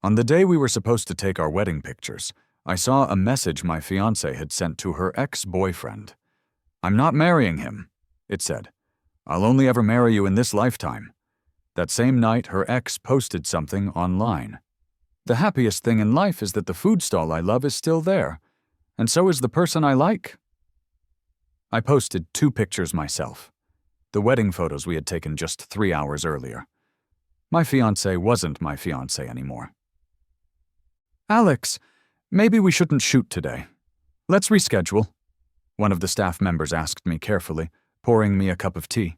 On the day we were supposed to take our wedding pictures, I saw a message my fiancée had sent to her ex-boyfriend. "I'm not marrying him," it said. "I'll only ever marry you in this lifetime." That same night, her ex posted something online. "The happiest thing in life is that the food stall I love is still there, and so is the person I like." I posted 2 pictures myself, the wedding photos we had taken just 3 hours earlier. My fiancée wasn't my fiancée anymore. "Alex, maybe we shouldn't shoot today. Let's reschedule," one of the staff members asked me carefully, pouring me a cup of tea.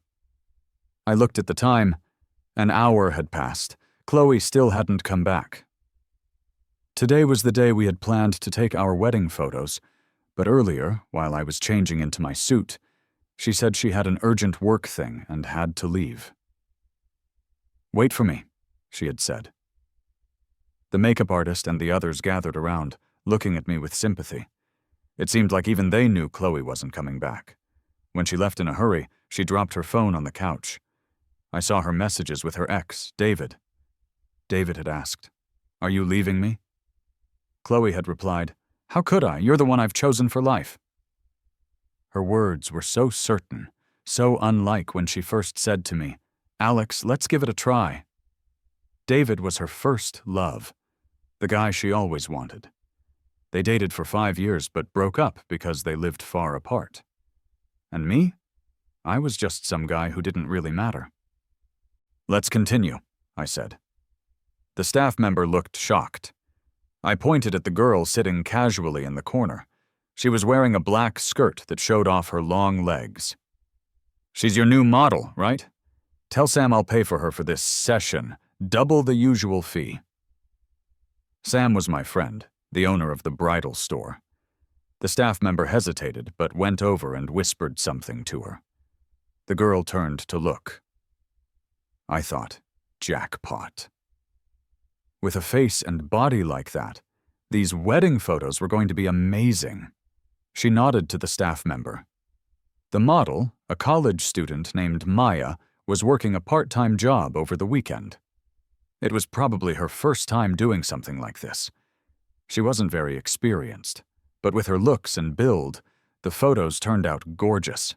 I looked at the time. An hour had passed. Chloe still hadn't come back. Today was the day we had planned to take our wedding photos, but earlier, while I was changing into my suit, she said she had an urgent work thing and had to leave. "Wait for me," she had said. The makeup artist and the others gathered around, looking at me with sympathy. It seemed like even they knew Chloe wasn't coming back. When she left in a hurry, she dropped her phone on the couch. I saw her messages with her ex, David. David had asked, "Are you leaving me?" Chloe had replied, "How could I? You're the one I've chosen for life." Her words were so certain, so unlike when she first said to me, "Alex, let's give it a try." David was her first love, the guy she always wanted. They dated for 5 years but broke up because they lived far apart. And me? I was just some guy who didn't really matter. "Let's continue," I said. The staff member looked shocked. I pointed at the girl sitting casually in the corner. She was wearing a black skirt that showed off her long legs. "She's your new model, right? Tell Sam I'll pay for her for this session, double the usual fee." Sam was my friend, the owner of the bridal store. The staff member hesitated but went over and whispered something to her. The girl turned to look. I thought, jackpot. With a face and body like that, these wedding photos were going to be amazing. She nodded to the staff member. The model, a college student named Maya, was working a part-time job over the weekend. It was probably her first time doing something like this. She wasn't very experienced, but with her looks and build, the photos turned out gorgeous.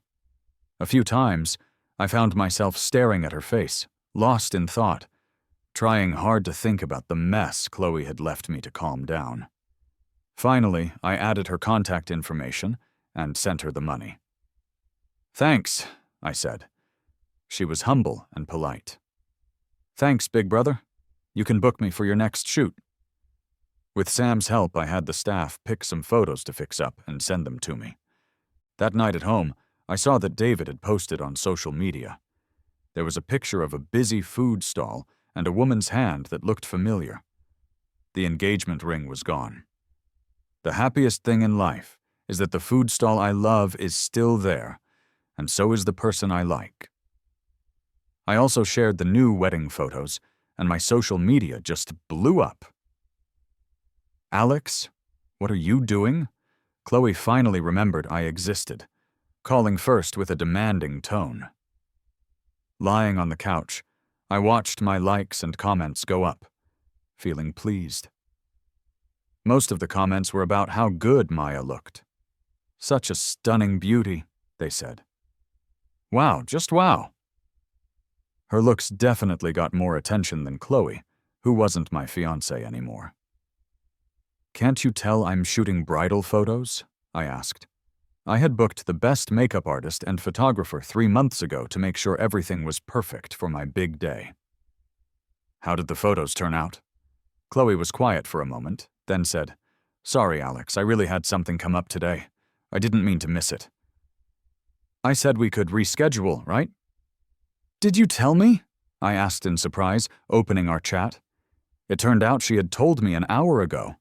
A few times, I found myself staring at her face, lost in thought, trying hard to think about the mess Chloe had left me to calm down. Finally, I added her contact information and sent her the money. "Thanks," I said. She was humble and polite. "Thanks, big brother. You can book me for your next shoot." With Sam's help, I had the staff pick some photos to fix up and send them to me. That night at home, I saw that David had posted on social media. There was a picture of a busy food stall and a woman's hand that looked familiar. The engagement ring was gone. The happiest thing in life is that the food stall I love is still there, and so is the person I like. I also shared the new wedding photos, and my social media just blew up. "Alex, what are you doing?" Chloe finally remembered I existed, calling first with a demanding tone. Lying on the couch, I watched my likes and comments go up, feeling pleased. Most of the comments were about how good Maya looked. "Such a stunning beauty," they said. "Wow, just wow." Her looks definitely got more attention than Chloe, who wasn't my fiancée anymore. "Can't you tell I'm shooting bridal photos?" I asked. I had booked the best makeup artist and photographer 3 months ago to make sure everything was perfect for my big day. "How did the photos turn out?" Chloe was quiet for a moment, then said, "Sorry, Alex, I really had something come up today. I didn't mean to miss it." I said we could reschedule, right? "Did you tell me?" I asked in surprise, opening our chat. It turned out she had told me an hour ago.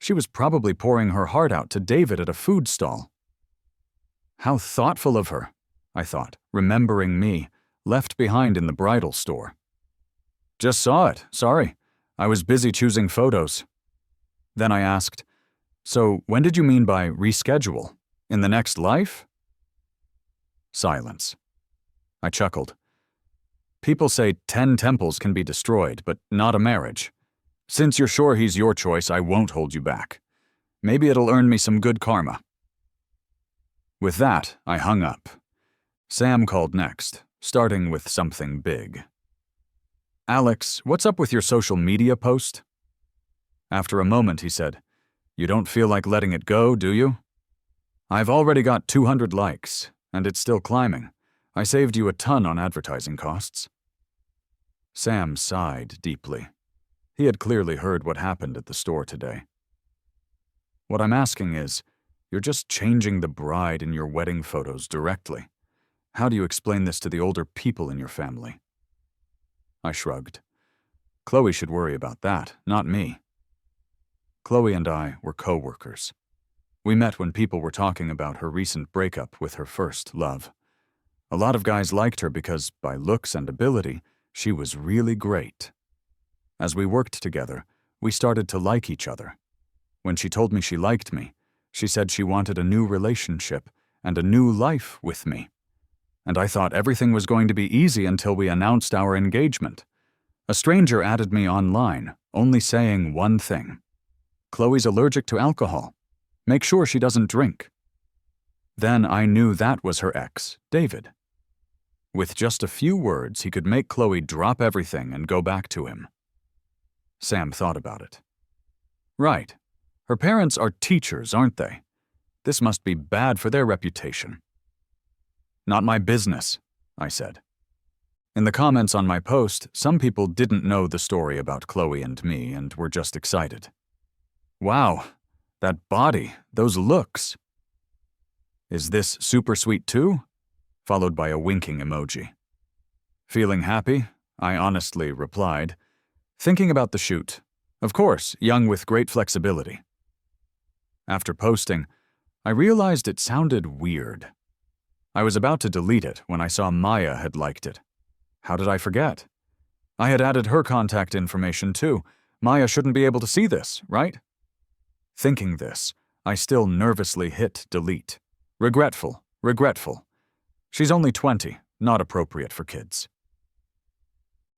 She was probably pouring her heart out to David at a food stall. How thoughtful of her, I thought, remembering me, left behind in the bridal store. "Just saw it, sorry. I was busy choosing photos." Then I asked, "So when did you mean by reschedule? In the next life?" Silence. I chuckled. "People say 10 temples can be destroyed, but not a marriage. Since you're sure he's your choice, I won't hold you back. Maybe it'll earn me some good karma. With that, I hung up. Sam called next, starting with something big. Alex, what's up with your social media post? After a moment, he said, You don't feel like letting it go, do you? I've already got 200 likes, and it's still climbing. I saved you a ton on advertising costs. Sam sighed deeply. He had clearly heard what happened at the store today. What I'm asking is, you're just changing the bride in your wedding photos directly. How do you explain this to the older people in your family? I shrugged. Chloe should worry about that, not me. Chloe and I were co-workers. We met when people were talking about her recent breakup with her first love. A lot of guys liked her because, by looks and ability, she was really great. As we worked together, we started to like each other. When she told me she liked me, she said she wanted a new relationship and a new life with me. And I thought everything was going to be easy until we announced our engagement. A stranger added me online, only saying one thing. Chloe's allergic to alcohol. Make sure she doesn't drink. Then I knew that was her ex, David. With just a few words, he could make Chloe drop everything and go back to him. Sam thought about it. Right. Her parents are teachers, aren't they? This must be bad for their reputation. Not my business, I said. In the comments on my post, some people didn't know the story about Chloe and me and were just excited. Wow, that body, those looks. Is this super sweet too? Followed by a winking emoji. Feeling happy? I honestly replied. Thinking about the shoot. Of course, young with great flexibility. After posting, I realized it sounded weird. I was about to delete it when I saw Maya had liked it. How did I forget? I had added her contact information too. Maya shouldn't be able to see this, right? Thinking this, I still nervously hit delete. Regretful. She's only 20, not appropriate for kids.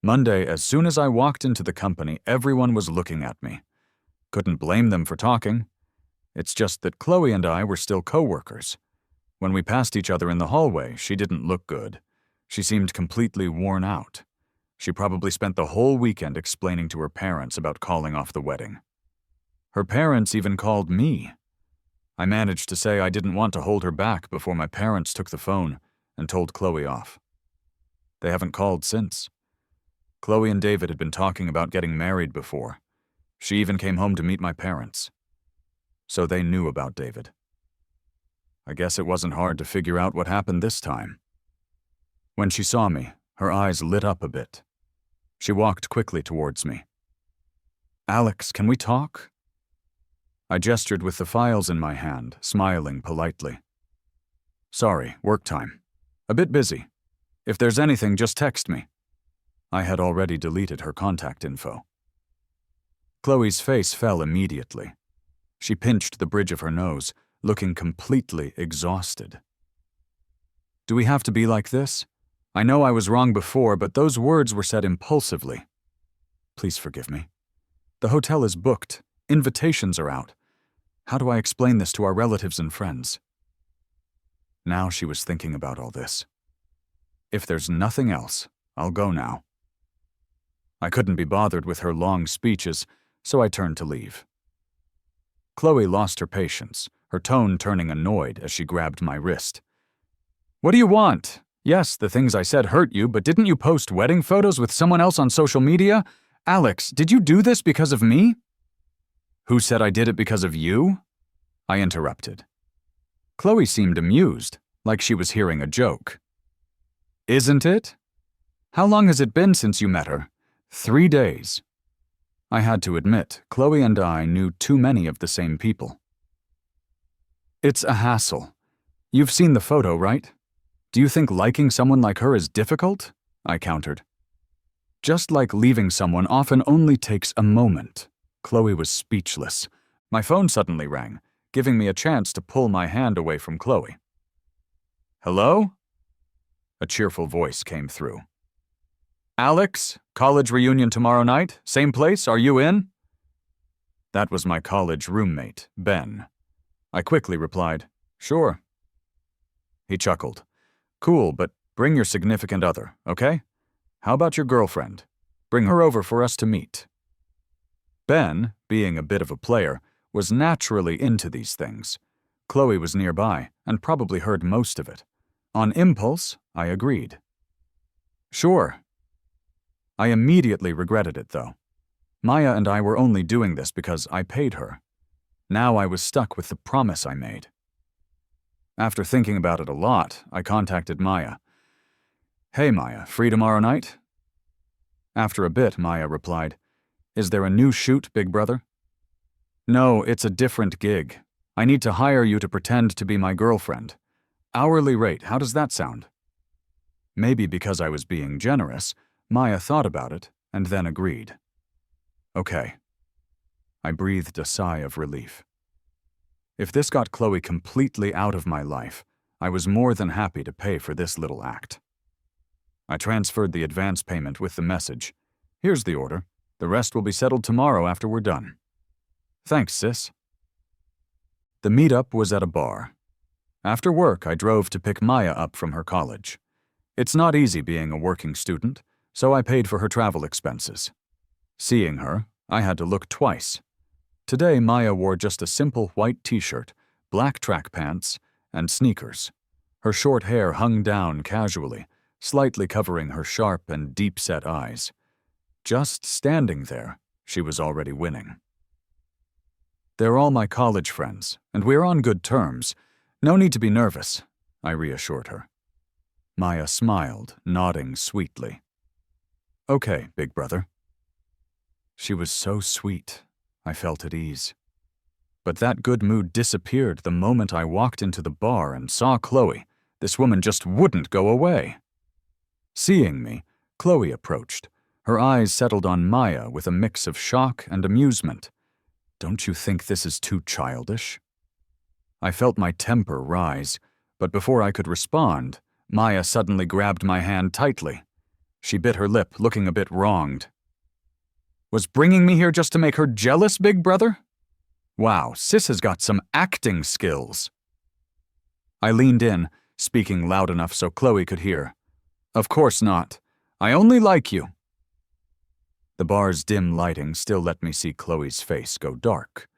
Monday, as soon as I walked into the company, everyone was looking at me. Couldn't blame them for talking. It's just that Chloe and I were still co-workers. When we passed each other in the hallway, she didn't look good. She seemed completely worn out. She probably spent the whole weekend explaining to her parents about calling off the wedding. Her parents even called me. I managed to say I didn't want to hold her back before my parents took the phone and told Chloe off. They haven't called since. Chloe and David had been talking about getting married before. She even came home to meet my parents. So they knew about David. I guess it wasn't hard to figure out what happened this time. When she saw me, her eyes lit up a bit. She walked quickly towards me. Alex, can we talk? I gestured with the files in my hand, smiling politely. Sorry, work time. A bit busy. If there's anything, just text me. I had already deleted her contact info. Chloe's face fell immediately. She pinched the bridge of her nose, looking completely exhausted. Do we have to be like this? I know I was wrong before, but those words were said impulsively. Please forgive me. The hotel is booked. Invitations are out. How do I explain this to our relatives and friends? Now she was thinking about all this. If there's nothing else, I'll go now. I couldn't be bothered with her long speeches, so I turned to leave. Chloe lost her patience, her tone turning annoyed as she grabbed my wrist. What do you want? Yes, the things I said hurt you, but didn't you post wedding photos with someone else on social media? Alex, did you do this because of me? Who said I did it because of you? I interrupted. Chloe seemed amused, like she was hearing a joke. Isn't it? How long has it been since you met her? 3 days. I had to admit, Chloe and I knew too many of the same people. It's a hassle. You've seen the photo, right? Do you think liking someone like her is difficult? I countered. Just like leaving someone often only takes a moment. Chloe was speechless. My phone suddenly rang, giving me a chance to pull my hand away from Chloe. Hello? A cheerful voice came through. Alex, college reunion tomorrow night, same place, are you in? That was my college roommate, Ben. I quickly replied, "Sure." He chuckled. "Cool, but bring your significant other, okay? How about your girlfriend? Bring her over for us to meet." Ben, being a bit of a player, was naturally into these things. Chloe was nearby and probably heard most of it. On impulse, I agreed. "Sure." I immediately regretted it, though. Maya and I were only doing this because I paid her. Now I was stuck with the promise I made. After thinking about it a lot, I contacted Maya. "Hey Maya, free tomorrow night?" After a bit, Maya replied, "Is there a new shoot, big brother?" "No, it's a different gig. I need to hire you to pretend to be my girlfriend. Hourly rate, how does that sound?" Maybe because I was being generous, Maya thought about it and then agreed. Okay. I breathed a sigh of relief. If this got Chloe completely out of my life, I was more than happy to pay for this little act. I transferred the advance payment with the message, "Here's the order. The rest will be settled tomorrow after we're done." "Thanks, sis." The meetup was at a bar. After work, I drove to pick Maya up from her college. It's not easy being a working student, so I paid for her travel expenses. Seeing her, I had to look twice. Today, Maya wore just a simple white t-shirt, black track pants, and sneakers. Her short hair hung down casually, slightly covering her sharp and deep-set eyes. Just standing there, she was already winning. "They're all my college friends, and we're on good terms. No need to be nervous," I reassured her. Maya smiled, nodding sweetly. "Okay, big brother." She was so sweet. I felt at ease. But that good mood disappeared the moment I walked into the bar and saw Chloe. This woman just wouldn't go away. Seeing me, Chloe approached. Her eyes settled on Maya with a mix of shock and amusement. "Don't you think this is too childish?" I felt my temper rise, but before I could respond, Maya suddenly grabbed my hand tightly. She bit her lip, looking a bit wronged. "Was bringing me here just to make her jealous, big brother? Wow, sis has got some acting skills." I leaned in, speaking loud enough so Chloe could hear. "Of course not. I only like you." The bar's dim lighting still let me see Chloe's face go dark.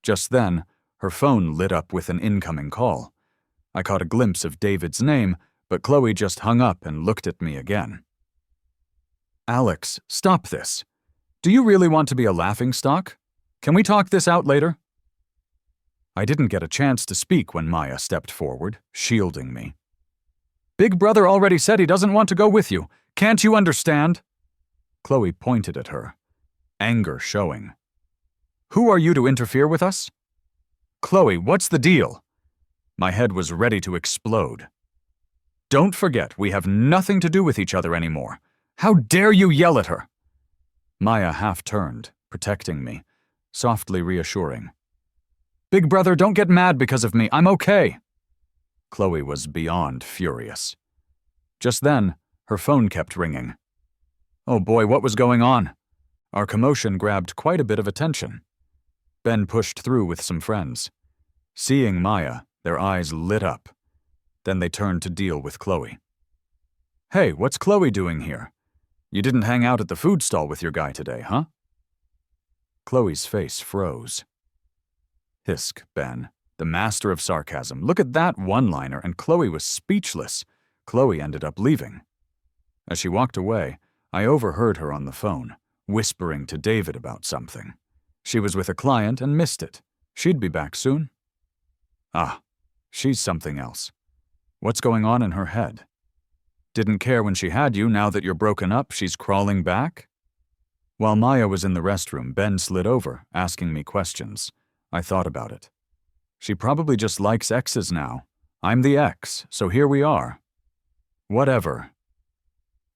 Just then, her phone lit up with an incoming call. I caught a glimpse of David's name, but Chloe just hung up and looked at me again. "Alex, stop this. Do you really want to be a laughingstock? Can we talk this out later?" I didn't get a chance to speak when Maya stepped forward, shielding me. "Big brother already said he doesn't want to go with you. Can't you understand?" Chloe pointed at her, anger showing. "Who are you to interfere with us?" "Chloe, what's the deal?" My head was ready to explode. "Don't forget, we have nothing to do with each other anymore. How dare you yell at her?" Maya half turned, protecting me, softly reassuring. "Big brother, don't get mad because of me. I'm okay." Chloe was beyond furious. Just then, her phone kept ringing. Oh boy, what was going on? Our commotion grabbed quite a bit of attention. Ben pushed through with some friends. Seeing Maya, their eyes lit up. Then they turned to deal with Chloe. "Hey, what's Chloe doing here? You didn't hang out at the food stall with your guy today, huh?" Chloe's face froze. Hissed Ben, the master of sarcasm. Look at that one-liner, and Chloe was speechless. Chloe ended up leaving. As she walked away, I overheard her on the phone, whispering to David about something. She was with a client and missed it. She'd be back soon. Ah, she's something else. What's going on in her head? Didn't care when she had you, now that you're broken up, she's crawling back? While Maya was in the restroom, Ben slid over, asking me questions. I thought about it. She probably just likes exes now. I'm the ex, so here we are. Whatever.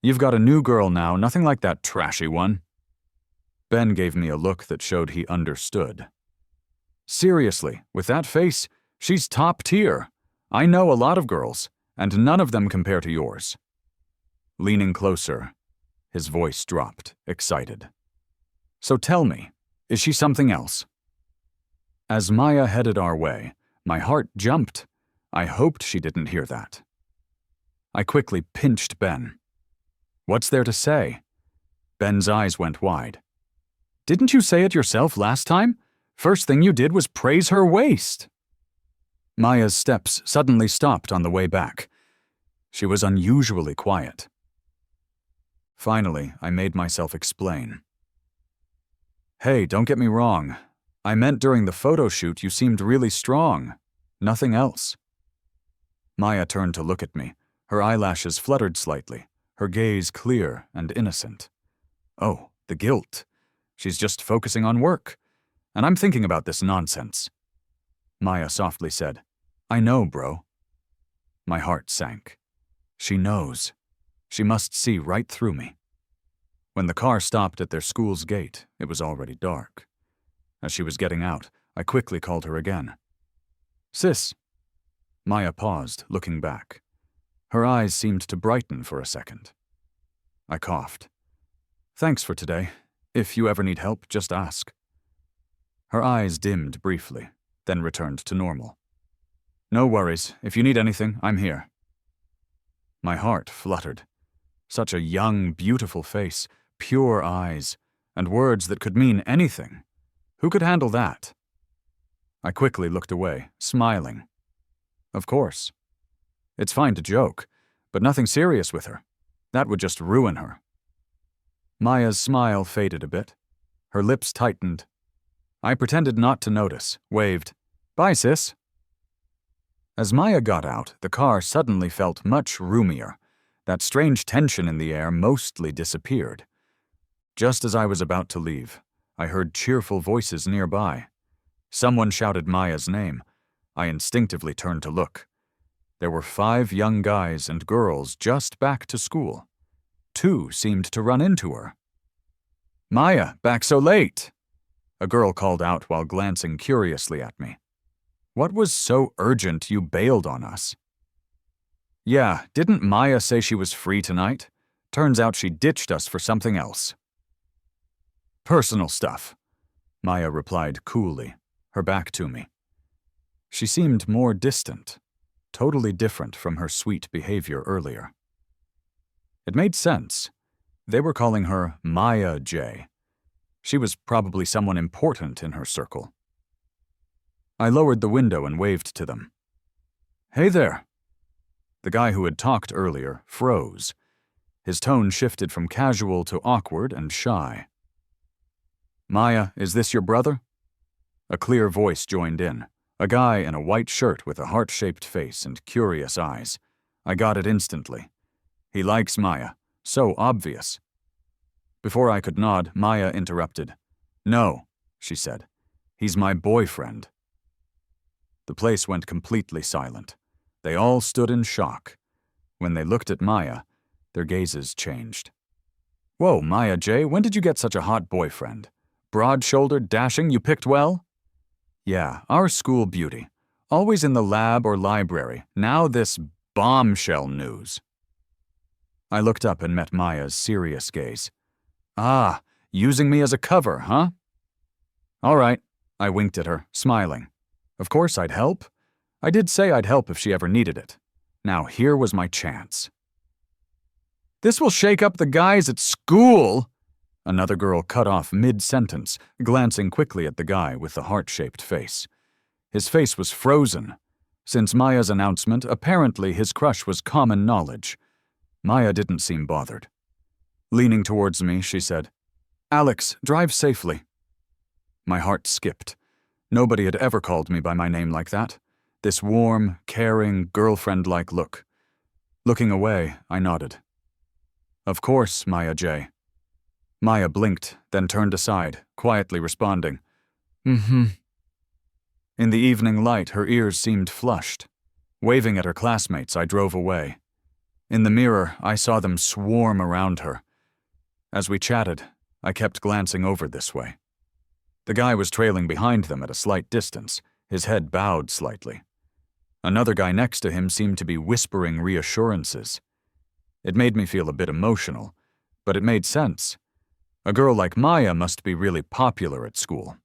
You've got a new girl now, nothing like that trashy one. Ben gave me a look that showed he understood. Seriously, with that face, she's top tier. I know a lot of girls, and none of them compare to yours. Leaning closer, his voice dropped, excited. So tell me, Is she something else? As Maya headed our way, my heart jumped. I hoped she didn't hear that. I quickly pinched Ben. What's there to say? Ben's eyes went wide. Didn't you say it yourself last time? First thing you did was praise her waist. Maya's steps suddenly stopped on the way back. She was unusually quiet. Finally, I made myself explain. Hey, don't get me wrong. I meant during the photo shoot you seemed really strong. Nothing else. Maya turned to look at me. Her eyelashes fluttered slightly, her gaze clear and innocent. Oh, the guilt. She's just focusing on work. And I'm thinking about this nonsense. Maya softly said, I know, bro. My heart sank. She knows. She must see right through me. When the car stopped at their school's gate, it was already dark. As she was getting out, I quickly called her again. Sis. Maya paused, looking back. Her eyes seemed to brighten for a second. I coughed. Thanks for today. If you ever need help, just ask. Her eyes dimmed briefly, then returned to normal. No worries. If you need anything, I'm here. My heart fluttered. Such a young, beautiful face, pure eyes, and words that could mean anything. Who could handle that? I quickly looked away, smiling. Of course. It's fine to joke, but nothing serious with her. That would just ruin her. Maya's smile faded a bit. Her lips tightened. I pretended not to notice, waved, Bye, sis. As Maya got out, the car suddenly felt much roomier. That strange tension in the air mostly disappeared. Just as I was about to leave, I heard cheerful voices nearby. Someone shouted Maya's name. I instinctively turned to look. There were 5 young guys and girls just back to school. 2 seemed to run into her. Maya, back so late! A girl called out while glancing curiously at me. What was so urgent you bailed on us? Yeah, didn't Maya say she was free tonight? Turns out she ditched us for something else. Personal stuff, Maya replied coolly, her back to me. She seemed more distant, totally different from her sweet behavior earlier. It made sense. They were calling her Maya J. She was probably someone important in her circle. I lowered the window and waved to them. Hey there. The guy who had talked earlier froze. His tone shifted from casual to awkward and shy. Maya, is this your brother? A clear voice joined in. A guy in a white shirt with a heart-shaped face and curious eyes. I got it instantly. He likes Maya. So obvious. Before I could nod, Maya interrupted. No, she said. He's my boyfriend. The place went completely silent. They all stood in shock. When they looked at Maya, their gazes changed. Whoa, Maya J., when did you get such a hot boyfriend? Broad-shouldered, dashing, you picked well? Yeah, our school beauty. Always in the lab or library. Now this bombshell news. I looked up and met Maya's serious gaze. Ah, using me as a cover, huh? All right, I winked at her, smiling. Of course I'd help. I did say I'd help if she ever needed it. Now here was my chance. This will shake up the guys at school, another girl cut off mid-sentence, glancing quickly at the guy with the heart-shaped face. His face was frozen. Since Maya's announcement, apparently his crush was common knowledge. Maya didn't seem bothered. Leaning towards me, she said, Alex, drive safely. My heart skipped. Nobody had ever called me by my name like that. This warm, caring, girlfriend-like look. Looking away, I nodded. Of course, Maya J. Maya blinked, then turned aside, quietly responding, Mm-hmm. In the evening light, her ears seemed flushed. Waving at her classmates, I drove away. In the mirror, I saw them swarm around her. As we chatted, I kept glancing over this way. The guy was trailing behind them at a slight distance, his head bowed slightly. Another guy next to him seemed to be whispering reassurances. It made me feel a bit emotional, but it made sense. A girl like Maya must be really popular at school.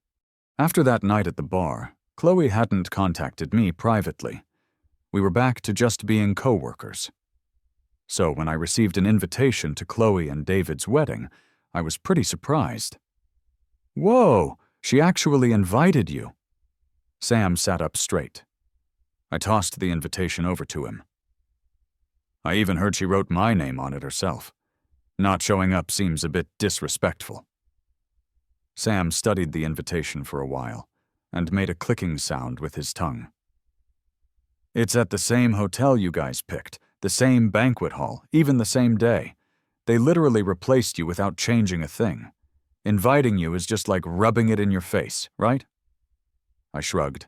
After that night at the bar, Chloe hadn't contacted me privately. We were back to just being co-workers. So when I received an invitation to Chloe and David's wedding, I was pretty surprised. Whoa, she actually invited you. Sam sat up straight. I tossed the invitation over to him. I even heard she wrote my name on it herself. Not showing up seems a bit disrespectful. Sam studied the invitation for a while and made a clicking sound with his tongue. It's at the same hotel you guys picked, the same banquet hall, even the same day. They literally replaced you without changing a thing. Inviting you is just like rubbing it in your face, right? I shrugged.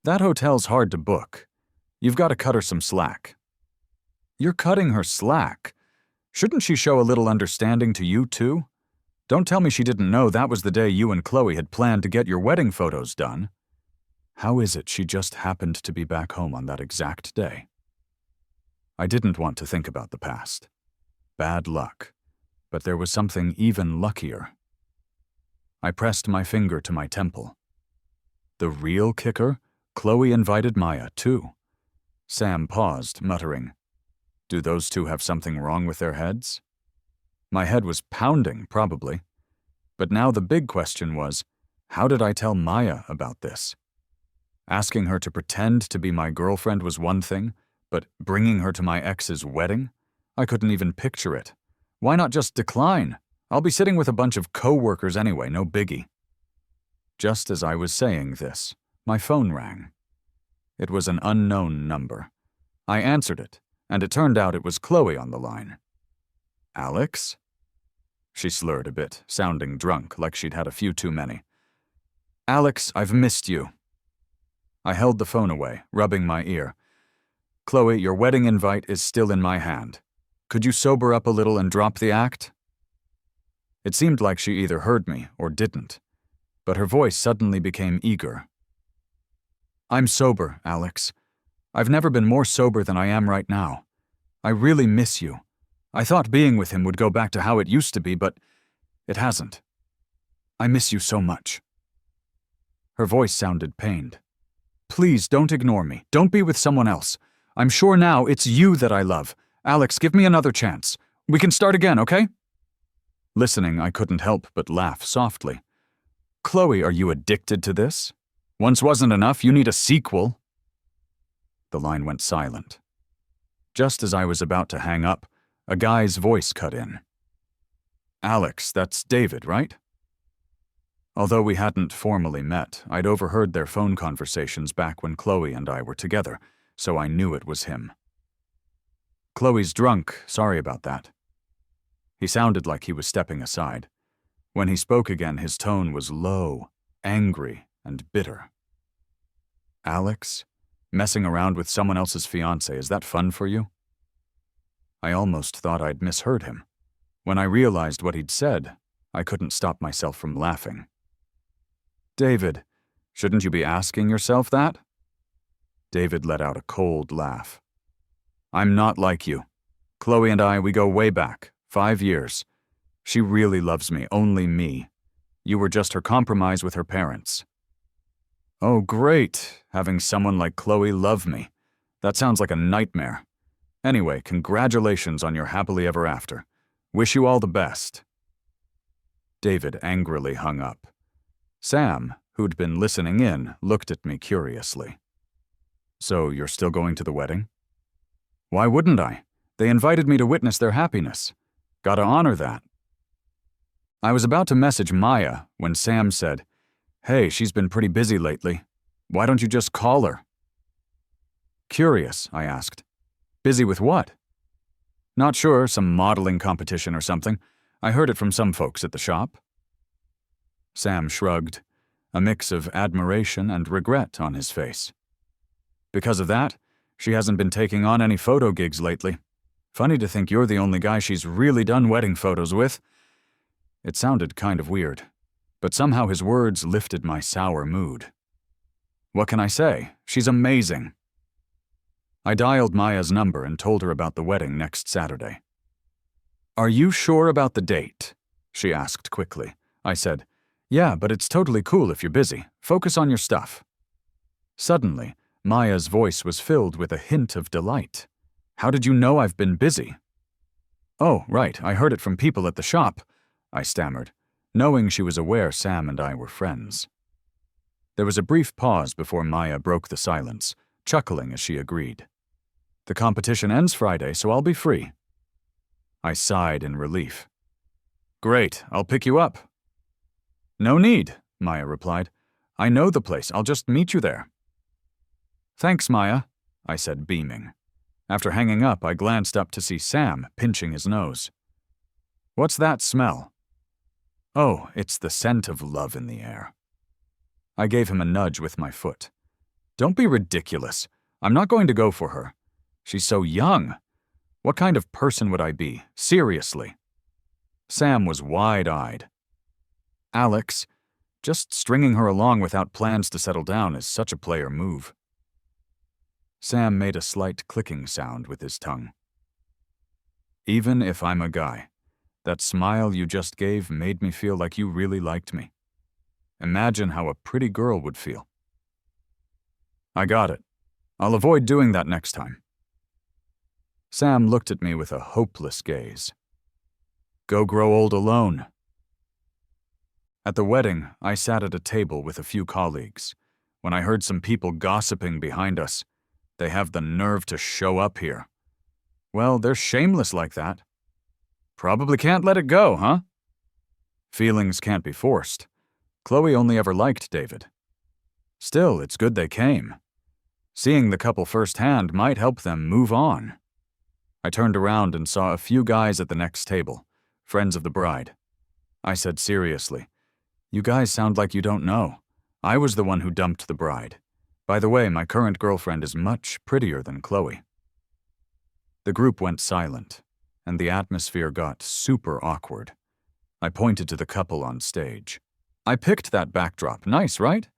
That hotel's hard to book. You've got to cut her some slack. You're cutting her slack. Shouldn't she show a little understanding to you, too? Don't tell me she didn't know that was the day you and Chloe had planned to get your wedding photos done. How is it she just happened to be back home on that exact day? I didn't want to think about the past. Bad luck. But there was something even luckier. I pressed my finger to my temple. The real kicker? Chloe invited Maya, too. Sam paused, muttering, "Do those two have something wrong with their heads?" My head was pounding, probably. But now the big question was, how did I tell Maya about this? Asking her to pretend to be my girlfriend was one thing, but bringing her to my ex's wedding? I couldn't even picture it. Why not just decline? I'll be sitting with a bunch of co-workers anyway, no biggie. Just as I was saying this, my phone rang. It was an unknown number. I answered it, and it turned out it was Chloe on the line. Alex? She slurred a bit, sounding drunk, like she'd had a few too many. Alex, I've missed you. I held the phone away, rubbing my ear. Chloe, your wedding invite is still in my hand. Could you sober up a little and drop the act? It seemed like she either heard me or didn't, but her voice suddenly became eager. I'm sober, Alex. I've never been more sober than I am right now. I really miss you. I thought being with him would go back to how it used to be, but it hasn't. I miss you so much. Her voice sounded pained. Please don't ignore me. Don't be with someone else. I'm sure now it's you that I love. Alex, give me another chance. We can start again, okay? Listening, I couldn't help but laugh softly. Chloe, are you addicted to this? Once wasn't enough, you need a sequel. The line went silent. Just as I was about to hang up, a guy's voice cut in. Alex, that's David, right? Although we hadn't formally met, I'd overheard their phone conversations back when Chloe and I were together, so I knew it was him. Chloe's drunk, sorry about that. He sounded like he was stepping aside. When he spoke again, his tone was low, angry, and bitter. Alex, messing around with someone else's fiancé, is that fun for you? I almost thought I'd misheard him. When I realized what he'd said, I couldn't stop myself from laughing. David, shouldn't you be asking yourself that? David let out a cold laugh. I'm not like you. Chloe and I, we go way back, 5 years. She really loves me, only me. You were just her compromise with her parents. Oh, great, having someone like Chloe love me. That sounds like a nightmare. Anyway, congratulations on your happily ever after. Wish you all the best. David angrily hung up. Sam, who'd been listening in, looked at me curiously. So you're still going to the wedding? Why wouldn't I? They invited me to witness their happiness. Gotta honor that. I was about to message Maya when Sam said, Hey, she's been pretty busy lately. Why don't you just call her? Curious, I asked. Busy with what? Not sure, some modeling competition or something. I heard it from some folks at the shop. Sam shrugged, a mix of admiration and regret on his face. Because of that, she hasn't been taking on any photo gigs lately. Funny to think you're the only guy she's really done wedding photos with. It sounded kind of weird, but somehow his words lifted my sour mood. What can I say? She's amazing. I dialed Maya's number and told her about the wedding next Saturday. Are you sure about the date? she asked quickly. I said, "Yeah, but it's totally cool if you're busy. Focus on your stuff." Suddenly, Maya's voice was filled with a hint of delight. "How did you know I've been busy?" "Oh, right, I heard it from people at the shop," I stammered, knowing she was aware Sam and I were friends. There was a brief pause before Maya broke the silence, chuckling as she agreed. "The competition ends Friday, so I'll be free." I sighed in relief. "Great, I'll pick you up." "No need," Maya replied. "I know the place, I'll just meet you there." "Thanks, Maya," I said, beaming. After hanging up, I glanced up to see Sam pinching his nose. "What's that smell?" "Oh, it's the scent of love in the air." I gave him a nudge with my foot. "Don't be ridiculous. I'm not going to go for her. She's so young. What kind of person would I be? Seriously." Sam was wide-eyed. "Alex, just stringing her along without plans to settle down is such a player move." Sam made a slight clicking sound with his tongue. "Even if I'm a guy, that smile you just gave made me feel like you really liked me. Imagine how a pretty girl would feel." "I got it. I'll avoid doing that next time." Sam looked at me with a hopeless gaze. "Go grow old alone." At the wedding, I sat at a table with a few colleagues. When I heard some people gossiping behind us, they have the nerve to show up here. Well, they're shameless like that. Probably can't let it go, huh? Feelings can't be forced. Chloe only ever liked David. Still, it's good they came. Seeing the couple firsthand might help them move on. I turned around and saw a few guys at the next table, friends of the bride. I said seriously, "You guys sound like you don't know. I was the one who dumped the bride. By the way, my current girlfriend is much prettier than Chloe." The group went silent, and the atmosphere got super awkward. I pointed to the couple on stage. "I picked that backdrop. Nice, right?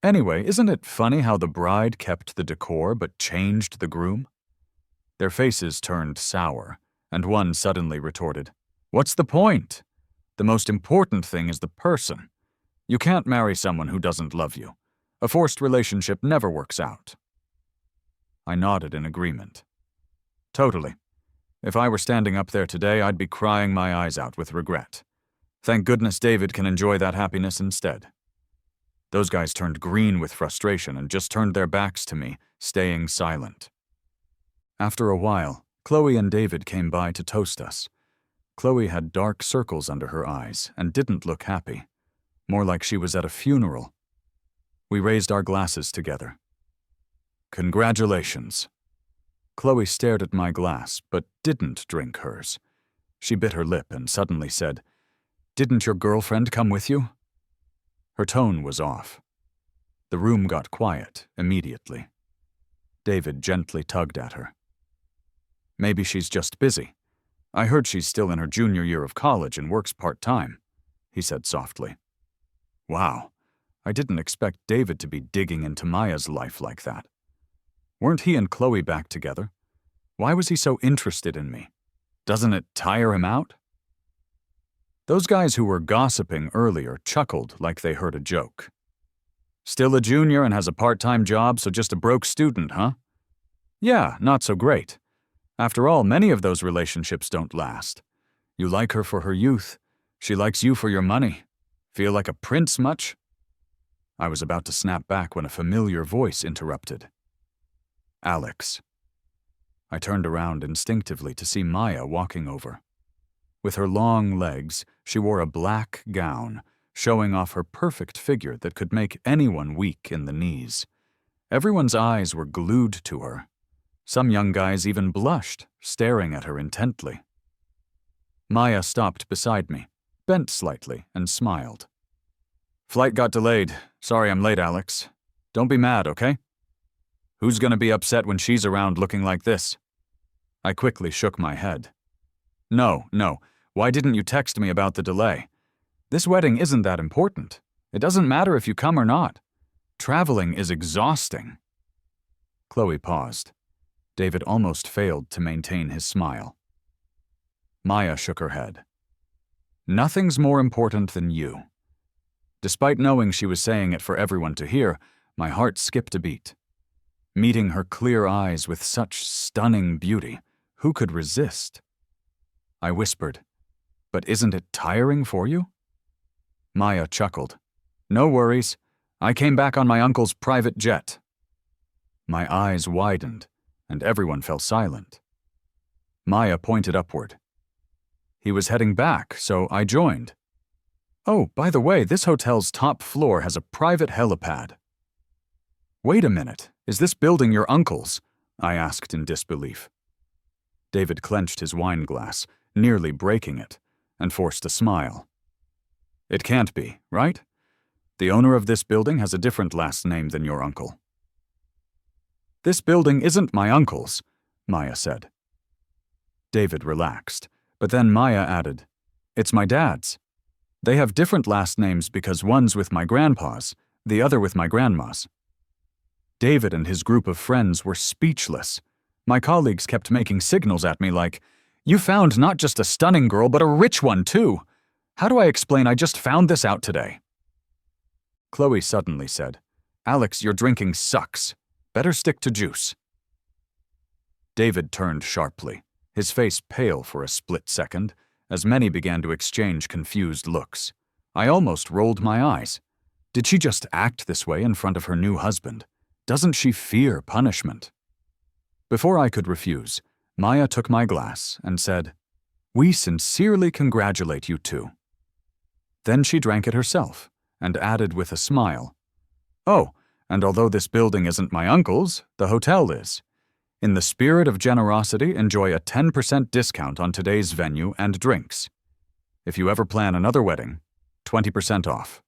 Anyway, isn't it funny how the bride kept the decor but changed the groom?" Their faces turned sour, and one suddenly retorted, "What's the point? The most important thing is the person. You can't marry someone who doesn't love you. A forced relationship never works out." I nodded in agreement. "Totally. If I were standing up there today, I'd be crying my eyes out with regret. Thank goodness David can enjoy that happiness instead." Those guys turned green with frustration and just turned their backs to me, staying silent. After a while, Chloe and David came by to toast us. Chloe had dark circles under her eyes and didn't look happy, more like she was at a funeral. We raised our glasses together. "Congratulations." Chloe stared at my glass, but didn't drink hers. She bit her lip and suddenly said, "Didn't your girlfriend come with you?" Her tone was off. The room got quiet immediately. David gently tugged at her. "Maybe she's just busy. I heard she's still in her junior year of college and works part-time," he said softly. Wow, I didn't expect David to be digging into Maya's life like that. Weren't he and Chloe back together? Why was he so interested in me? Doesn't it tire him out? Those guys who were gossiping earlier chuckled like they heard a joke. "Still a junior and has a part-time job, so just a broke student, huh? Yeah, not so great. After all, many of those relationships don't last. You like her for her youth. She likes you for your money. Feel like a prince much?" I was about to snap back when a familiar voice interrupted. "Alex." I turned around instinctively to see Maya walking over. With her long legs, she wore a black gown, showing off her perfect figure that could make anyone weak in the knees. Everyone's eyes were glued to her. Some young guys even blushed, staring at her intently. Maya stopped beside me, bent slightly, and smiled. "Flight got delayed. Sorry I'm late, Alex. Don't be mad, okay? Who's gonna be upset when she's around looking like this?" I quickly shook my head. No. Why didn't you text me about the delay? This wedding isn't that important. It doesn't matter if you come or not. Traveling is exhausting." Chloe paused. David almost failed to maintain his smile. Maya shook her head. Nothing's more important than you. Despite knowing she was saying it for everyone to hear, my heart skipped a beat. Meeting her clear eyes with such stunning beauty, who could resist? I whispered, "But isn't it tiring for you?" Maya chuckled. "No worries. I came back on my uncle's private jet." My eyes widened, and everyone fell silent. Maya pointed upward. "He was heading back, so I joined. Oh, by the way, this hotel's top floor has a private helipad." "Wait a minute, is this building your uncle's?" I asked in disbelief. David clenched his wine glass, nearly breaking it, and forced a smile. "It can't be, right? The owner of this building has a different last name than your uncle." "This building isn't my uncle's," Maya said. David relaxed, but then Maya added, "It's my dad's. They have different last names because one's with my grandpa's, the other with my grandma's." David and his group of friends were speechless. My colleagues kept making signals at me like, "You found not just a stunning girl, but a rich one, too. How do I explain I just found this out today?" Chloe suddenly said, "Alex, your drinking sucks. Better stick to juice." David turned sharply, his face pale for a split second, as many began to exchange confused looks. I almost rolled my eyes. Did she just act this way in front of her new husband? Doesn't she fear punishment? Before I could refuse, Maya took my glass and said, "We sincerely congratulate you two." Then she drank it herself and added with a smile, "Oh, and although this building isn't my uncle's, the hotel is. In the spirit of generosity, enjoy a 10% discount on today's venue and drinks. If you ever plan another wedding, 20% off."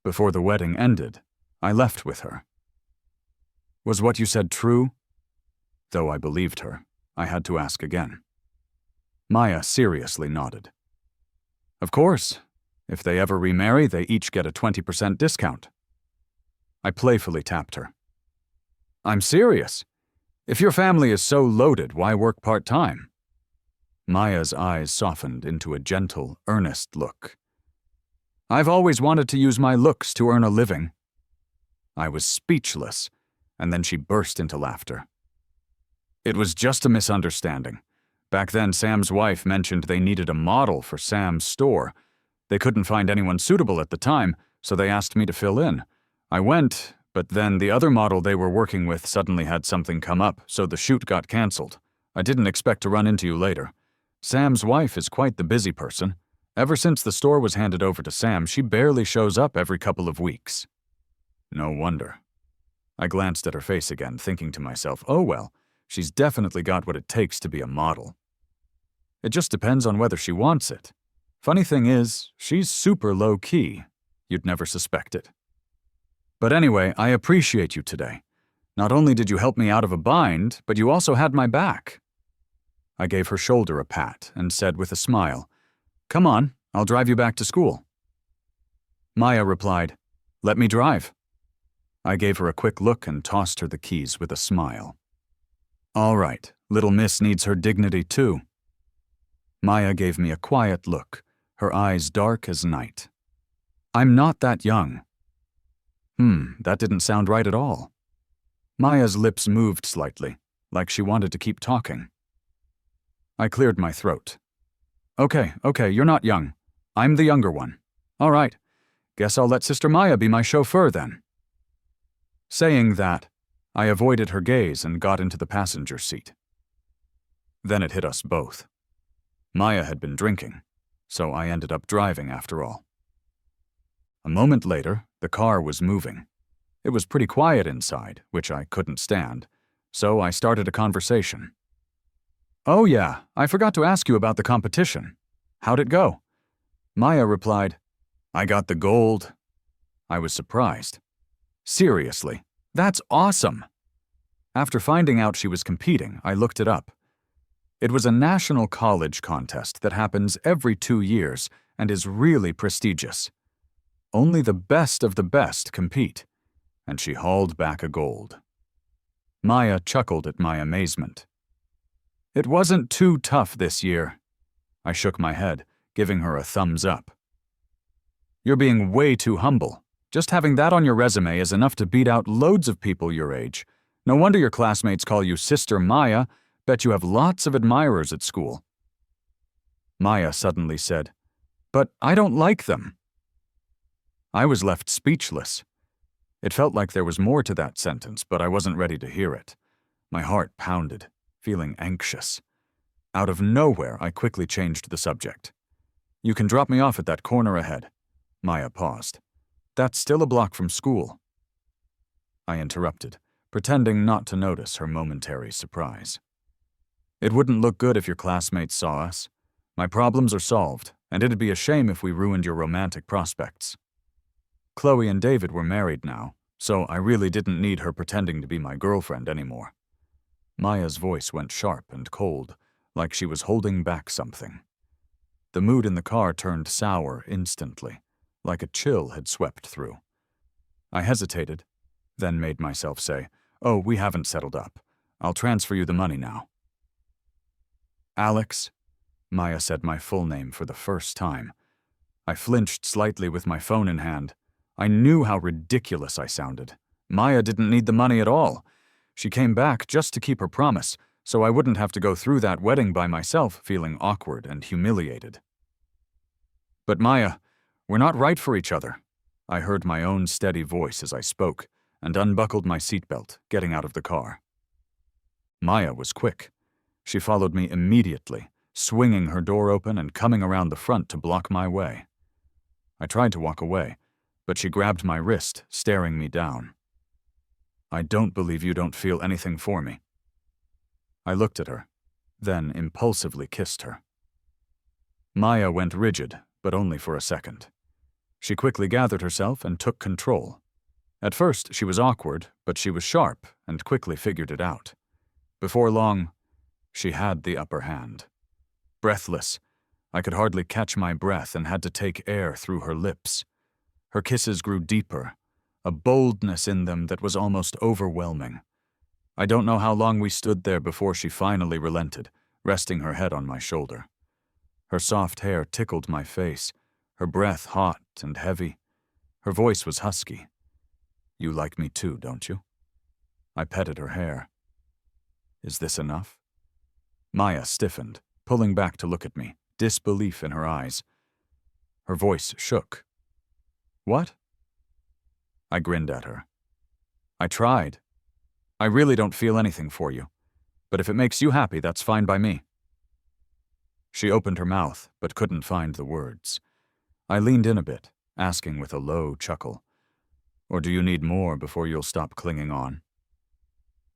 Before the wedding ended, I left with her. "Was what you said true?" Though I believed her, I had to ask again. Maya seriously nodded. "Of course. If they ever remarry, they each get a 20% discount." I playfully tapped her. "I'm serious. If your family is so loaded, why work part-time?" Maya's eyes softened into a gentle, earnest look. "I've always wanted to use my looks to earn a living." I was speechless, and then she burst into laughter. "It was just a misunderstanding. Back then, Sam's wife mentioned they needed a model for Sam's store. They couldn't find anyone suitable at the time, so they asked me to fill in. I went, but then the other model they were working with suddenly had something come up, so the shoot got canceled. I didn't expect to run into you later. Sam's wife is quite the busy person. Ever since the store was handed over to Sam, she barely shows up every couple of weeks." No wonder. I glanced at her face again, thinking to myself, oh well, she's definitely got what it takes to be a model. It just depends on whether she wants it. Funny thing is, she's super low-key. You'd never suspect it. But anyway, I appreciate you today. Not only did you help me out of a bind, but you also had my back. I gave her shoulder a pat and said with a smile, "Come on, I'll drive you back to school." Maya replied, "Let me drive." I gave her a quick look and tossed her the keys with a smile. All right, little miss needs her dignity too. Maya gave me a quiet look, her eyes dark as night. I'm not that young. That didn't sound right at all. Maya's lips moved slightly, like she wanted to keep talking. I cleared my throat. Okay, you're not young. I'm the younger one. All right, guess I'll let Sister Maya be my chauffeur then. Saying that, I avoided her gaze and got into the passenger seat. Then it hit us both. Maya had been drinking, so I ended up driving after all. A moment later, the car was moving. It was pretty quiet inside, which I couldn't stand, so I started a conversation. Oh yeah, I forgot to ask you about the competition. How'd it go? Maya replied, I got the gold. I was surprised. Seriously, that's awesome. After finding out she was competing, I looked it up. It was a national college contest that happens every 2 years and is really prestigious. Only the best of the best compete, and she hauled back a gold. Maya chuckled at my amazement. It wasn't too tough this year. I shook my head, giving her a thumbs up. You're being way too humble. Just having that on your resume is enough to beat out loads of people your age. No wonder your classmates call you Sister Maya. Bet you have lots of admirers at school. Maya suddenly said, "But I don't like them." I was left speechless. It felt like there was more to that sentence, but I wasn't ready to hear it. My heart pounded, feeling anxious. Out of nowhere, I quickly changed the subject. "You can drop me off at that corner ahead." Maya paused. "That's still a block from school." I interrupted, pretending not to notice her momentary surprise. "It wouldn't look good if your classmates saw us. My problems are solved, and it'd be a shame if we ruined your romantic prospects." Chloe and David were married now, so I really didn't need her pretending to be my girlfriend anymore. Maya's voice went sharp and cold, like she was holding back something. The mood in the car turned sour instantly, like a chill had swept through. I hesitated, then made myself say, "Oh, we haven't settled up. I'll transfer you the money now." "Alex," Maya said my full name for the first time. I flinched slightly with my phone in hand. I knew how ridiculous I sounded. Maya didn't need the money at all. She came back just to keep her promise, so I wouldn't have to go through that wedding by myself feeling awkward and humiliated. "But Maya, we're not right for each other." I heard my own steady voice as I spoke, and unbuckled my seatbelt, getting out of the car. Maya was quick. She followed me immediately, swinging her door open and coming around the front to block my way. I tried to walk away, but she grabbed my wrist, staring me down. "I don't believe you don't feel anything for me." I looked at her, then impulsively kissed her. Maya went rigid, but only for a second. She quickly gathered herself and took control. At first, she was awkward, but she was sharp and quickly figured it out. Before long, she had the upper hand. Breathless, I could hardly catch my breath and had to take air through her lips. Her kisses grew deeper, a boldness in them that was almost overwhelming. I don't know how long we stood there before she finally relented, resting her head on my shoulder. Her soft hair tickled my face, her breath hot and heavy. Her voice was husky. "You like me too, don't you?" I petted her hair. "Is this enough?" Maya stiffened, pulling back to look at me, disbelief in her eyes. Her voice shook. "What?" I grinned at her. "I tried. I really don't feel anything for you, but if it makes you happy, that's fine by me." She opened her mouth, but couldn't find the words. I leaned in a bit, asking with a low chuckle, "Or do you need more before you'll stop clinging on?"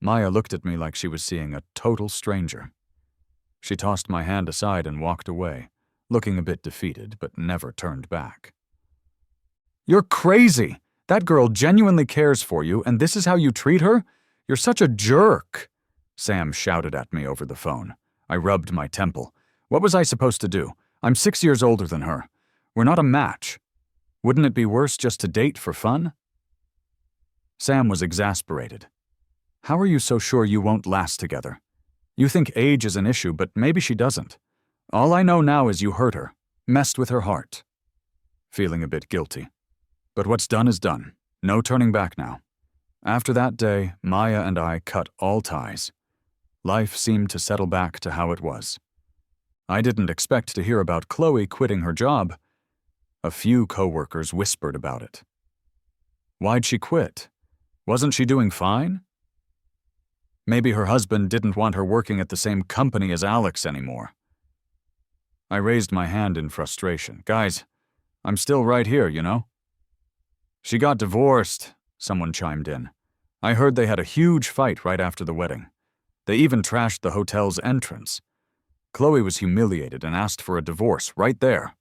Maya looked at me like she was seeing a total stranger. She tossed my hand aside and walked away, looking a bit defeated, but never turned back. "You're crazy! That girl genuinely cares for you, and this is how you treat her? You're such a jerk!" Sam shouted at me over the phone. I rubbed my temple. What was I supposed to do? I'm 6 years older than her. We're not a match. Wouldn't it be worse just to date for fun? Sam was exasperated. "How are you so sure you won't last together? You think age is an issue, but maybe she doesn't. All I know now is you hurt her, messed with her heart." Feeling a bit guilty. But what's done is done. No turning back now. After that day, Maya and I cut all ties. Life seemed to settle back to how it was. I didn't expect to hear about Chloe quitting her job. A few coworkers whispered about it. Why'd she quit? Wasn't she doing fine? Maybe her husband didn't want her working at the same company as Alex anymore. I raised my hand in frustration. "Guys, I'm still right here, you know?" "She got divorced," someone chimed in. "I heard they had a huge fight right after the wedding. They even trashed the hotel's entrance. Chloe was humiliated and asked for a divorce right there."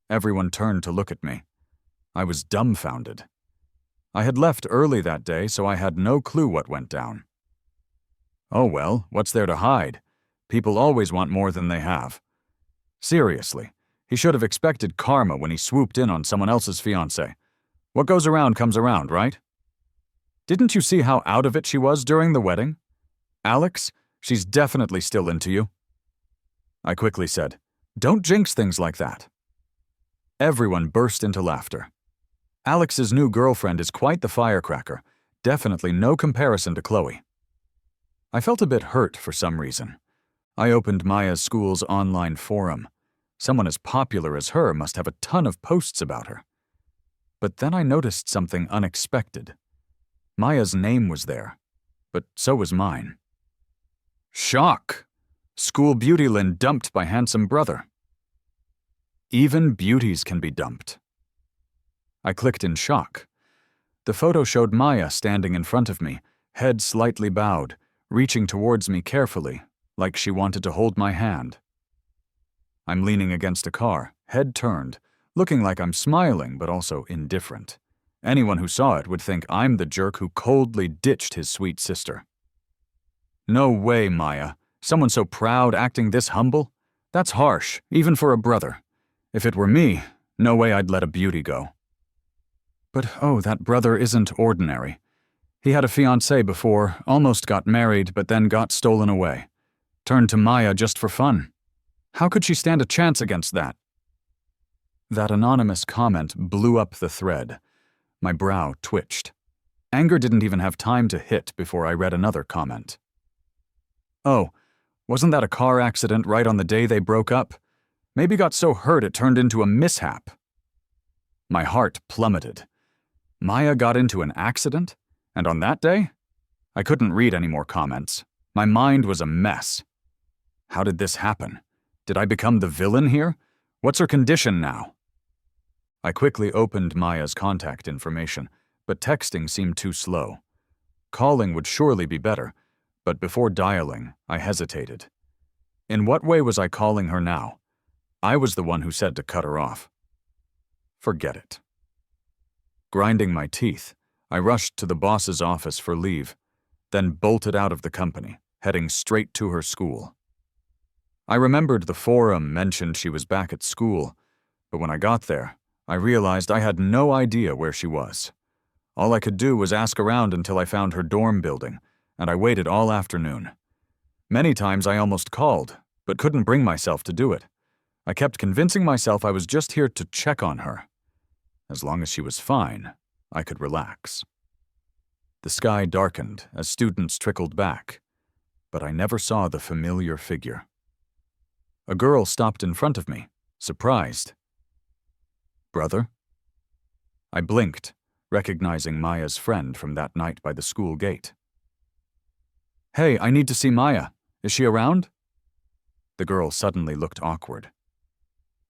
Everyone turned to look at me. I was dumbfounded. I had left early that day, so I had no clue what went down. Oh well, what's there to hide? People always want more than they have. Seriously, he should have expected karma when he swooped in on someone else's fiancé. What goes around comes around, right? Didn't you see how out of it she was during the wedding? Alex, she's definitely still into you. I quickly said, Don't jinx things like that. Everyone burst into laughter. Alex's new girlfriend is quite the firecracker, definitely no comparison to Chloe. I felt a bit hurt for some reason. I opened Maya's school's online forum. Someone as popular as her must have a ton of posts about her. But then I noticed something unexpected. Maya's name was there, but so was mine. Shock! School beautylin dumped by handsome brother. Even beauties can be dumped. I clicked in shock. The photo showed Maya standing in front of me, head slightly bowed, reaching towards me carefully, like she wanted to hold my hand. I'm leaning against a car, head turned, looking like I'm smiling but also indifferent. Anyone who saw it would think I'm the jerk who coldly ditched his sweet sister. No way, Maya. Someone so proud acting this humble? That's harsh, even for a brother. If it were me, no way I'd let a beauty go. But oh, that brother isn't ordinary. He had a fiancée before, almost got married, but then got stolen away. Turned to Maya just for fun. How could she stand a chance against that? That anonymous comment blew up the thread. My brow twitched. Anger didn't even have time to hit before I read another comment. Oh, wasn't that a car accident right on the day they broke up? Maybe got so hurt it turned into a mishap. My heart plummeted. Maya got into an accident? And on that day? I couldn't read any more comments. My mind was a mess. How did this happen? Did I become the villain here? What's her condition now? I quickly opened Maya's contact information, but texting seemed too slow. Calling would surely be better, but before dialing, I hesitated. In what way was I calling her now? I was the one who said to cut her off. Forget it. Grinding my teeth, I rushed to the boss's office for leave, then bolted out of the company, heading straight to her school. I remembered the forum mentioned she was back at school, but when I got there, I realized I had no idea where she was. All I could do was ask around until I found her dorm building, and I waited all afternoon. Many times I almost called, but couldn't bring myself to do it. I kept convincing myself I was just here to check on her. As long as she was fine, I could relax. The sky darkened as students trickled back, but I never saw the familiar figure. A girl stopped in front of me, surprised. Brother? I blinked, recognizing Maya's friend from that night by the school gate. Hey, I need to see Maya. Is she around? The girl suddenly looked awkward.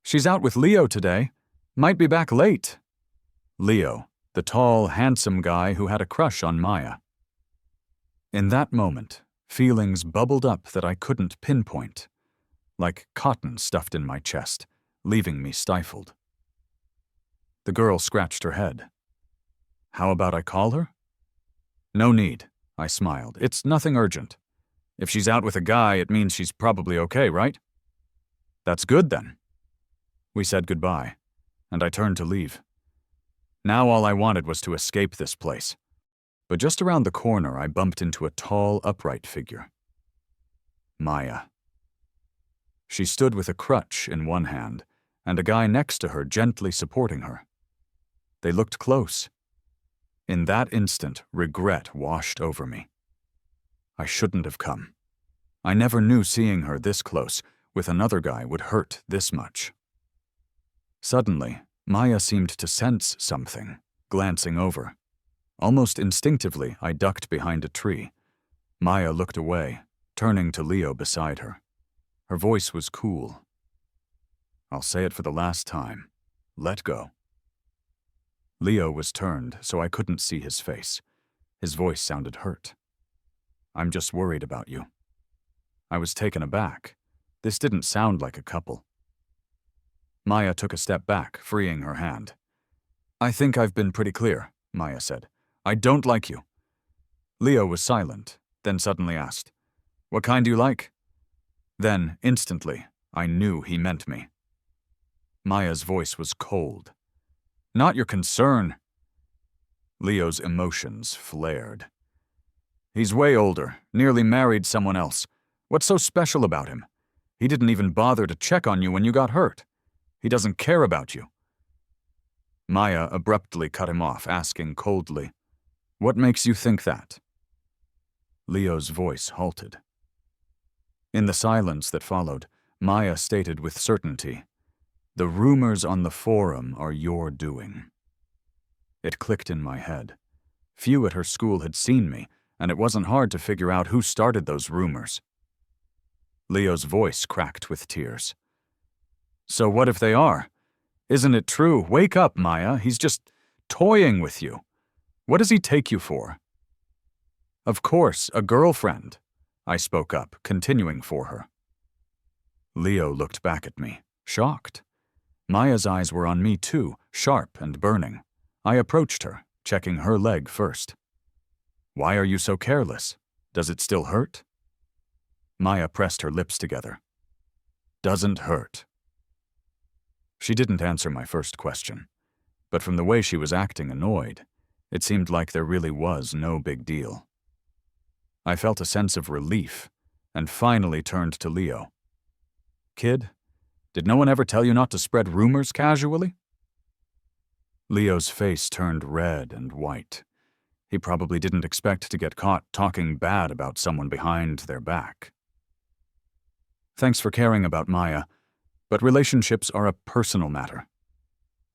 She's out with Leo today. Might be back late. Leo, the tall, handsome guy who had a crush on Maya. In that moment, feelings bubbled up that I couldn't pinpoint, like cotton stuffed in my chest, leaving me stifled. The girl scratched her head. How about I call her? No need, I smiled. It's nothing urgent. If she's out with a guy, it means she's probably okay, right? That's good then. We said goodbye, and I turned to leave. Now all I wanted was to escape this place. But just around the corner, I bumped into a tall, upright figure. Maya. She stood with a crutch in one hand, and a guy next to her gently supporting her. They looked close. In that instant, regret washed over me. I shouldn't have come. I never knew seeing her this close with another guy would hurt this much. Suddenly, Maya seemed to sense something, glancing over. Almost instinctively, I ducked behind a tree. Maya looked away, turning to Leo beside her. Her voice was cool. I'll say it for the last time. Let go. Leo was turned, so I couldn't see his face. His voice sounded hurt. I'm just worried about you. I was taken aback. This didn't sound like a couple. Maya took a step back, freeing her hand. I think I've been pretty clear, Maya said. I don't like you. Leo was silent, then suddenly asked, What kind do you like? Then, instantly, I knew he meant me. Maya's voice was cold. Not your concern. Leo's emotions flared. He's way older, nearly married someone else. What's so special about him? He didn't even bother to check on you when you got hurt. He doesn't care about you." Maya abruptly cut him off, asking coldly, "What makes you think that?" Leo's voice halted. In the silence that followed, Maya stated with certainty, "The rumors on the forum are your doing." It clicked in my head. Few at her school had seen me, and it wasn't hard to figure out who started those rumors. Leo's voice cracked with tears. "So what if they are? Isn't it true? Wake up, Maya. He's just toying with you. What does he take you for?" "Of course, a girlfriend," I spoke up, continuing for her. Leo looked back at me, shocked. Maya's eyes were on me too, sharp and burning. I approached her, checking her leg first. "Why are you so careless? Does it still hurt?" Maya pressed her lips together. "Doesn't hurt." She didn't answer my first question, but from the way she was acting annoyed, it seemed like there really was no big deal. I felt a sense of relief, and finally turned to Leo. "Kid, did no one ever tell you not to spread rumors casually?" Leo's face turned red and white. He probably didn't expect to get caught talking bad about someone behind their back. "Thanks for caring about Maya, but relationships are a personal matter.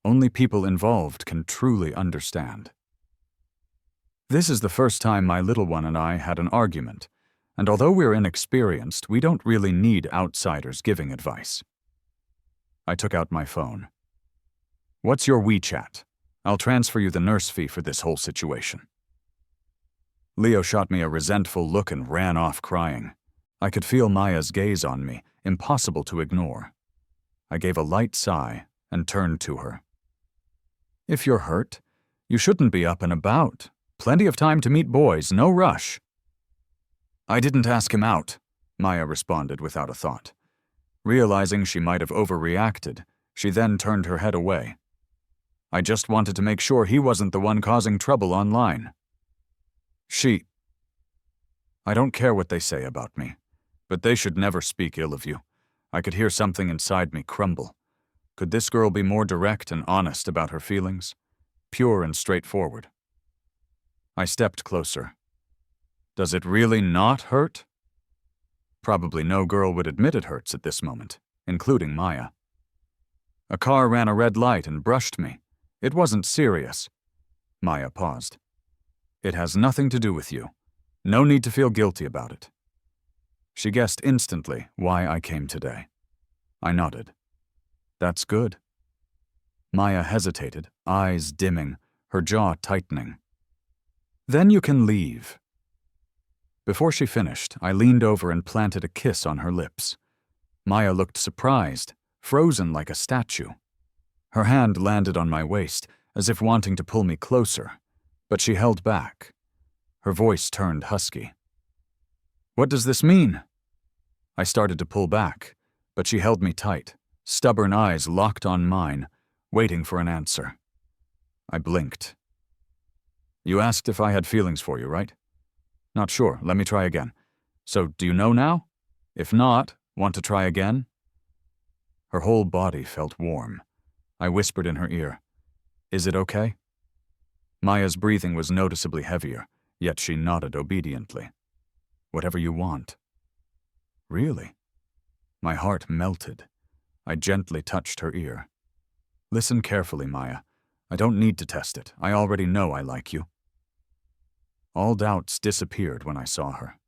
Only people involved can truly understand. This is the first time my little one and I had an argument, and although we're inexperienced, we don't really need outsiders giving advice." I took out my phone. "What's your WeChat? I'll transfer you the nurse fee for this whole situation." Leo shot me a resentful look and ran off crying. I could feel Maya's gaze on me, impossible to ignore. I gave a light sigh and turned to her. "If you're hurt, you shouldn't be up and about. Plenty of time to meet boys, no rush." "I didn't ask him out," Maya responded without a thought. Realizing she might have overreacted, she then turned her head away. "I just wanted to make sure he wasn't the one causing trouble online." I don't care what they say about me, but they should never speak ill of you." I could hear something inside me crumble. Could this girl be more direct and honest about her feelings? Pure and straightforward. I stepped closer. "Does it really not hurt?" Probably no girl would admit it hurts at this moment, including Maya. "A car ran a red light and brushed me. It wasn't serious." Maya paused. "It has nothing to do with you. No need to feel guilty about it." She guessed instantly why I came today. I nodded. "That's good." Maya hesitated, eyes dimming, her jaw tightening. "Then you can leave." Before she finished, I leaned over and planted a kiss on her lips. Maya looked surprised, frozen like a statue. Her hand landed on my waist, as if wanting to pull me closer, but she held back. Her voice turned husky. "What does this mean?" I started to pull back, but she held me tight, stubborn eyes locked on mine, waiting for an answer. I blinked. "You asked if I had feelings for you, right?" "Not sure. Let me try again. So, do you know now? If not, want to try again?" Her whole body felt warm. I whispered in her ear, "Is it okay?" Maya's breathing was noticeably heavier, yet she nodded obediently. "Whatever you want." "Really?" My heart melted. I gently touched her ear. "Listen carefully, Maya. I don't need to test it. I already know I like you." All doubts disappeared when I saw her.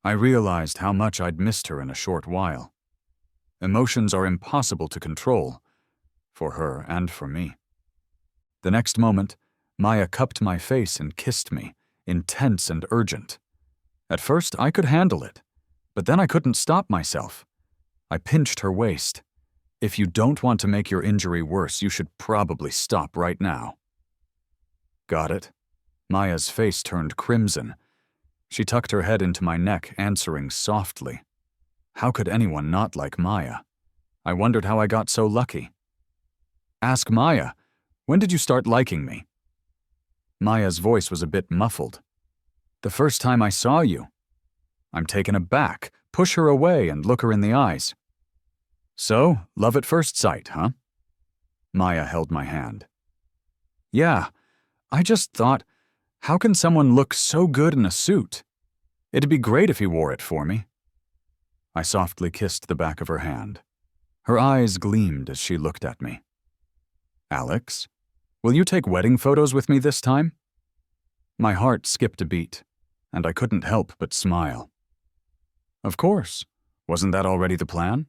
I realized how much I'd missed her in a short while. Emotions are impossible to control, for her and for me. The next moment, Maya cupped my face and kissed me, intense and urgent. At first, I could handle it, but then I couldn't stop myself. I pinched her waist. "If you don't want to make your injury worse, you should probably stop right now." "Got it?" Maya's face turned crimson. She tucked her head into my neck, answering softly. How could anyone not like Maya? I wondered how I got so lucky. "Ask Maya. When did you start liking me?" Maya's voice was a bit muffled. "The first time I saw you." I'm taken aback, push her away and look her in the eyes. So, love at first sight, huh? Maya held my hand. Yeah, I just thought, how can someone look so good in a suit? It'd be great if he wore it for me. I softly kissed the back of her hand. Her eyes gleamed as she looked at me. Alex, will you take wedding photos with me this time? My heart skipped a beat, and I couldn't help but smile. Of course. Wasn't that already the plan?